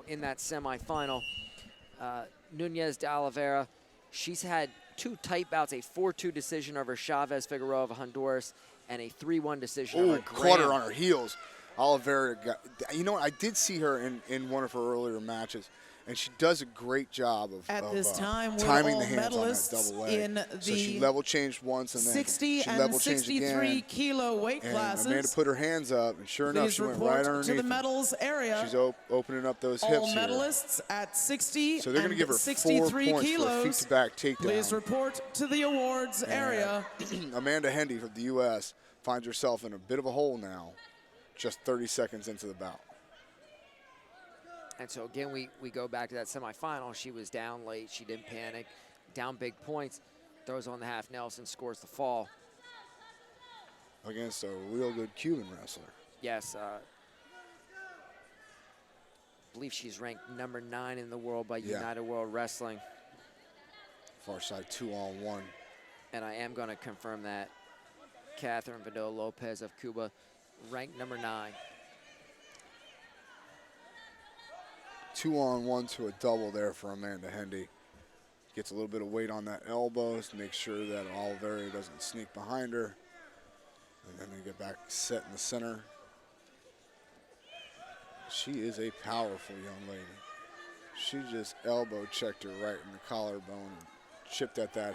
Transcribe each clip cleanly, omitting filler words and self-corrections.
in that semifinal. Nunez de Oliveira, she's had 2 tight bouts, a 4-2 decision over Chavez Figueroa of Honduras and a 3-1 decision over caught her Graham. on her heels. Oliveira got, you know what, I did see her in one of her earlier matches, and she does a great job of timing the hands on that double leg. In so the she level changed once, and then 60 she and level changed 63 again. kilo weight And classes. Amanda put her hands up, and sure enough, Please she went report right underneath to the them. medals area. She's opening up those hips All here. medalists at 60 So they're going to give her 4 63 points kilos. for a feet-to-back takedown. Please report to the awards area. Amanda Hendy from the U.S. finds herself in a bit of a hole now, just 30 seconds into the bout. And so again, we go back to that semifinal. She was down late. She didn't panic. Down big points. Throws on the half Nelson, scores the fall. Against a real good Cuban wrestler. Yes. I believe she's ranked number 9 in the world by United World Wrestling. Far side 2-on-1. And I am going to confirm that. Catherine Vidal Lopez of Cuba, ranked number 9. 2-on-1 to a double there for Amanda Hendy. Gets a little bit of weight on that elbow to make sure that Oliveira doesn't sneak behind her. And then they get back set in the center. She is a powerful young lady. She just elbow checked her right in the collarbone and chipped at that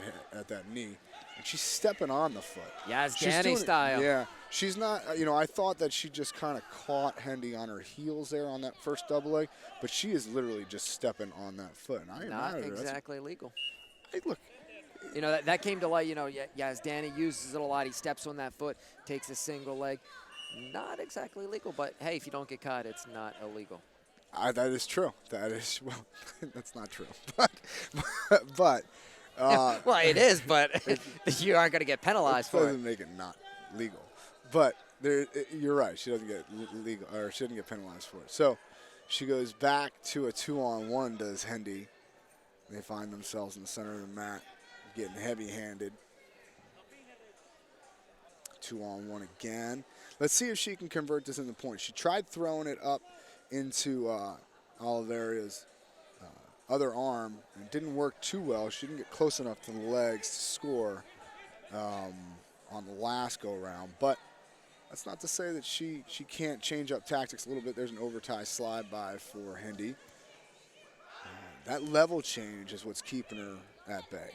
knee. And she's stepping on the foot. Yes, Danny style. Yeah. She's not, you know, I thought that she just kind of caught Hendy on her heels there on that first double leg, but she is literally just stepping on that foot. And I Not admire her. exactly legal. Hey, look. You know, that came to light, you know, yes, Danny uses it a lot. He steps on that foot, takes a single leg. Not exactly legal, but hey, if you don't get caught, it's not illegal. That is true. That is, well, that's not true. But well, it is, but you aren't going to get penalized for it. Doesn't make it not legal. But you're right. She doesn't get legal, or she doesn't get penalized for it. So she goes back to a 2-on-1. Does Hendy? They find themselves in the center of the mat, getting heavy-handed. 2-on-1 again. Let's see if she can convert this into points. She tried throwing it up into Oliveira's other arm and didn't work too well. She didn't get close enough to the legs to score on the last go-round. But that's not to say that she can't change up tactics a little bit. There's an overtie slide by for Hendy. That level change is what's keeping her at bay.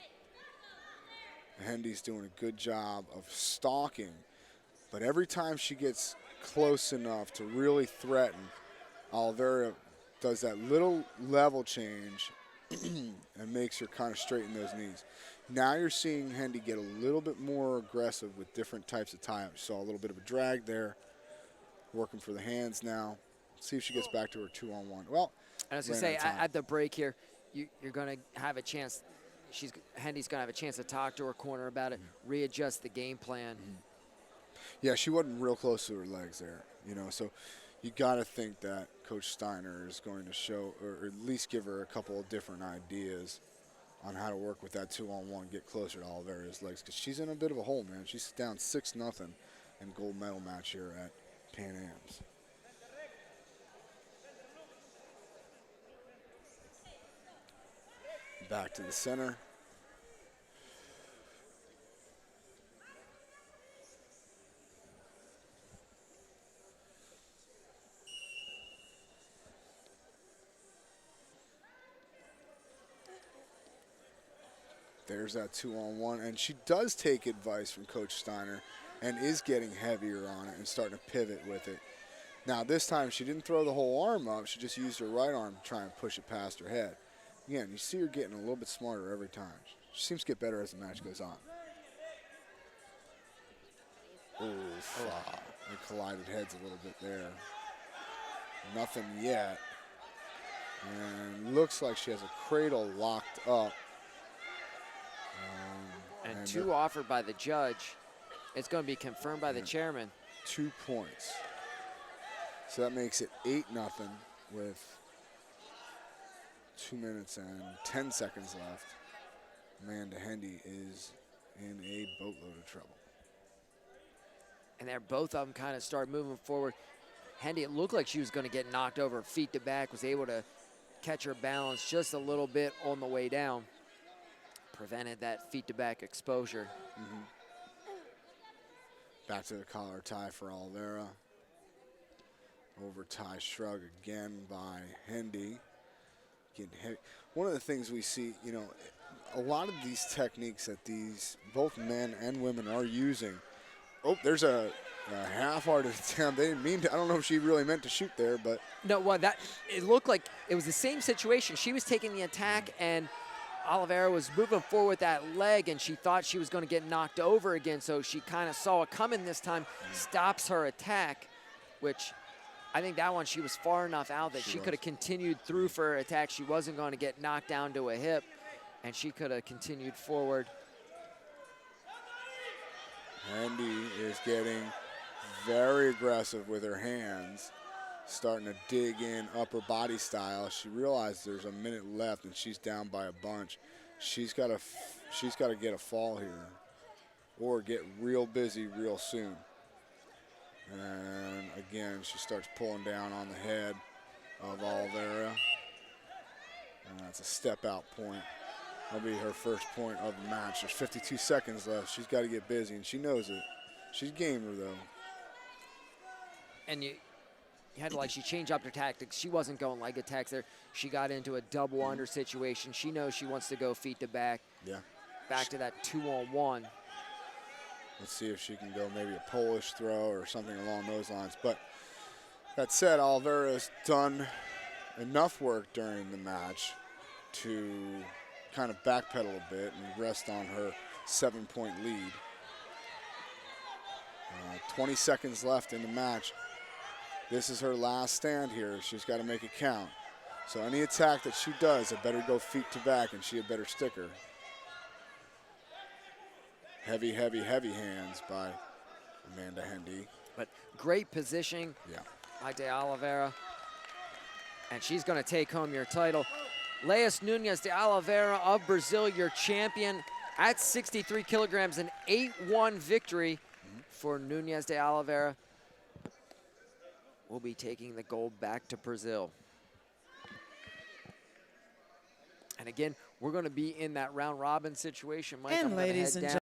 Hendy's doing a good job of stalking, but every time she gets close enough to really threaten, Oliveira does that little level change and makes her kind of straighten those knees. Now you're seeing Hendy get a little bit more aggressive with different types of tie-ups. Saw a little bit of a drag there, working for the hands now. Let's see if she gets back to her 2-on-1. Well, I was going to say, at the break here, you're going to have a chance. Hendy's going to have a chance to talk to her corner about it, readjust the game plan. Yeah, she wasn't real close to her legs there, you know. So you got to think that Coach Steiner is going to show, or at least give her a couple of different ideas on how to work with that 2-on-1, get closer to Oliveira's legs, because she's in a bit of a hole, man. She's down 6-0 in gold medal match here at Pan Am's. Back to the center. There's that 2-on-1, and she does take advice from Coach Steiner and is getting heavier on it and starting to pivot with it. Now this time she didn't throw the whole arm up, she just used her right arm to try and push it past her head. Again, you see her getting a little bit smarter every time. She seems to get better as the match goes on. They collided heads a little bit there. Nothing yet. And looks like she has a cradle locked up. And 2 offered by the judge. It's going to be confirmed by the chairman. 2 points. So that makes it 8-0 with 2 minutes and 10 seconds left. Amanda Hendy is in a boatload of trouble. And there, both of them kind of start moving forward. Hendy, it looked like she was going to get knocked over feet to back, was able to catch her balance just a little bit on the way down. Prevented that feet to back exposure. Back to the collar tie for Oliveira. Over tie shrug again by Hendy. Getting hit. One of the things we see, you know, a lot of these techniques that these both men and women are using. Oh, there's a half-hearted attempt. They didn't mean to. I don't know if she really meant to shoot there, but No, well, it looked like it was the same situation. She was taking the attack, and Oliveira was moving forward with that leg, and she thought she was going to get knocked over again, so she kind of saw it coming this time, stops her attack, which I think that one she was far enough out that she could have continued through for her attack. She wasn't going to get knocked down to a hip, and she could have continued forward. Hendy is getting very aggressive with her hands, starting to dig in upper body style. She realized there's a minute left and she's down by a bunch. She's got to get a fall here or get real busy real soon. And again, she starts pulling down on the head of Oliveira. And that's a step out point. That'll be her first point of the match. There's 52 seconds left. She's got to get busy, and she knows it. She's gamer, though. And you had to, like, she changed up her tactics. She wasn't going leg attacks there. She got into a double under situation. She knows she wants to go feet to back. Yeah. Back to that 2-on-1. Let's see if she can go maybe a Polish throw or something along those lines. But that said, Oliveira's done enough work during the match to kind of backpedal a bit and rest on her 7-point lead. 20 seconds left in the match. This is her last stand here. She's got to make it count. So any attack that she does, it better go feet to back, and she had better stick her. Heavy, heavy, heavy hands by Amanda Hendy. But great positioning by de Oliveira. And she's going to take home your title. Leis Nunes de Oliveira of Brazil, your champion at 63 kilograms, an 8-1 victory for Nunes de Oliveira. Will be taking the gold back to Brazil. And again, we're going to be in that round robin situation, Mike. And I'm gonna ladies head and down.